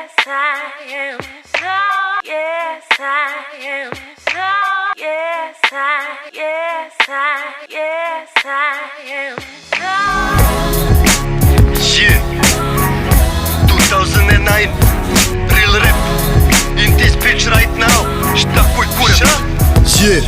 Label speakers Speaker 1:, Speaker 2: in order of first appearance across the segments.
Speaker 1: Yes, I am. No, yes, I am. No, yes, I am. No.
Speaker 2: Yeah, 2009, real rap, in this bitch right now. Šta koji kurac?
Speaker 3: Yeah,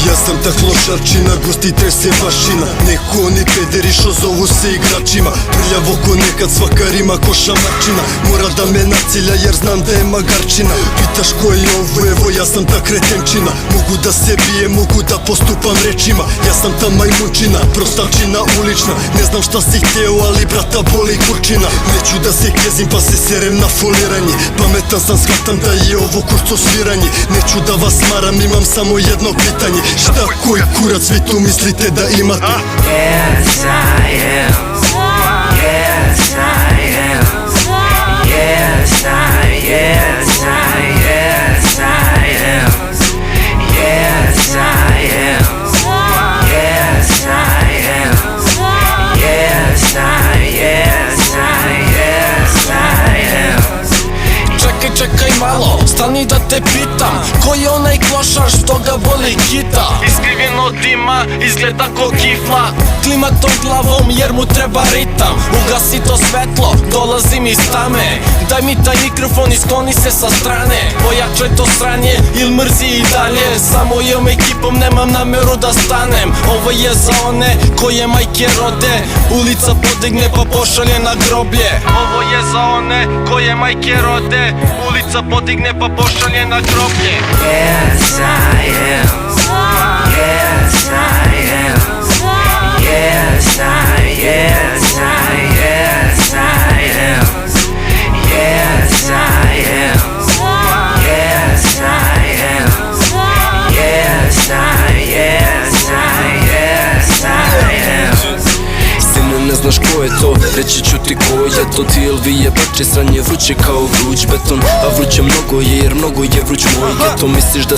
Speaker 3: ja sam ta klošarčina, gosti trese vašina. Neko oni pederi što zovu se igračima. Prljavo ko nekad svaka rima ko šamarčina. Mora da me nacilja jer znam da je magarčina. Pitaš ko je ovo, evo ja sam ta kretenčina. Mogu da se bijem, mogu da postupam rečima. Ja sam ta majmunčina, prostavčina ulična. Ne znam šta si hteo, ali brata boli kurčina. Neću da se kezim pa se serem na foliranje. Pametan sam, shvatam da je ovo kurco sviranje. Neću da vas maram, imam samo jedno pitanje. Šta koji kurac vi tu mislite da imate?
Speaker 1: Yes, I am. Yes, I am. Yes, I am. Yes, I am. Yes, I am. Yes, I am. Yes, I am.
Speaker 4: Čekaj malo, stani da te pitam. Ko je onaj klošar što ga boli kita? Iskrivjen od dima, izgleda ko kifla. Klima tom glavom jer mu treba ritam. Ugasi to svetlo, dolazim iz tame. Daj mi taj mikrofon i skloni se sa strane. Pojačaj to sranje il mrzi i dalje. Sa mojom ekipom nemam nameru da stanem. Ovo je za one koje majke rode. Ulica podigne pa pošalje na groblje. Ovo je za one koje majke rode. Ulica podigne pa pošalje na groblje.
Speaker 1: Yes, I am. Yes, I am. Yes, I am. Yes, I am. Yes, I am. Yes, I am. Yes, I am.
Speaker 4: Sine, ne znaš ko je to, reći ću ti ko je to. Ti ili vi je bače, sranje vruće kao vruć beton. A vruće mnogo je jer mnogo je vruć moj geto. Misliš da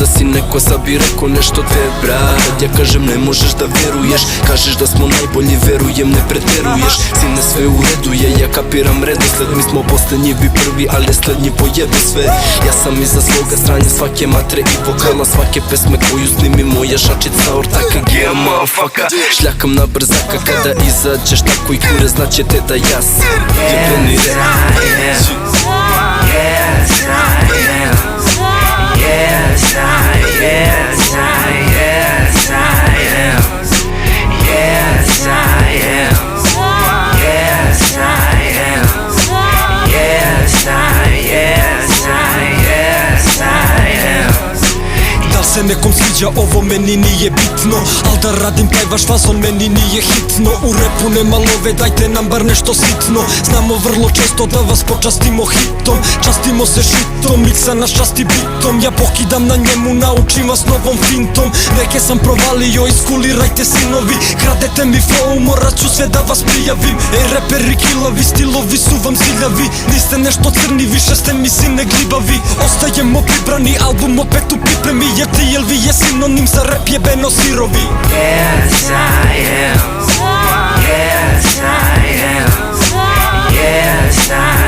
Speaker 4: si neko, sad bi rekao nešto te brat. Ja kažem ne možeš da veruješ, kažeš da smo najbolji, verujem ne preteruješ. Sine, sve u redu je, ja kapiram redosled. Mi smo poslednji, vi prvi, ali slednji pojedu sve. Ja sam iza svoga stranja svake matre i vokala svake pesme koju snimi moja šačica ortaka. Yeah, motherfucker, šljakam na brzaka. Kada izađeš tako i kure, znaćete da ja sam jebeni rap.
Speaker 1: Yes, I am. Yes, I am. Yes, I am. Yes, I am. Yes, I am. Yes, I am.
Speaker 5: Da se nekom sviđa ovo meni nije bitno, al da radim taj vaš fazon meni nije hitno. U repu nema love, dajte nam bar nešto sitno. Znamo vrlo često da vas počastimo hitom. Častimo se šitom, miksa nas časti bitom. Ja pokidam na njemu, naučim vas novom fintom. Neke sam provalio, iskulirajte sinovi. Kradete mi flow, morat ću sve da vas prijavim. Ej reperi kilavi, stilovi su vam ziljavi. Niste nešto crni, više ste mi sine glibavi. Ostajemo pribrani, album opet u pripremi. Jer ti jel vi je sinonim za rap jebeno sirovi.
Speaker 1: Yes, I am. Yes, I am. Yes, I am.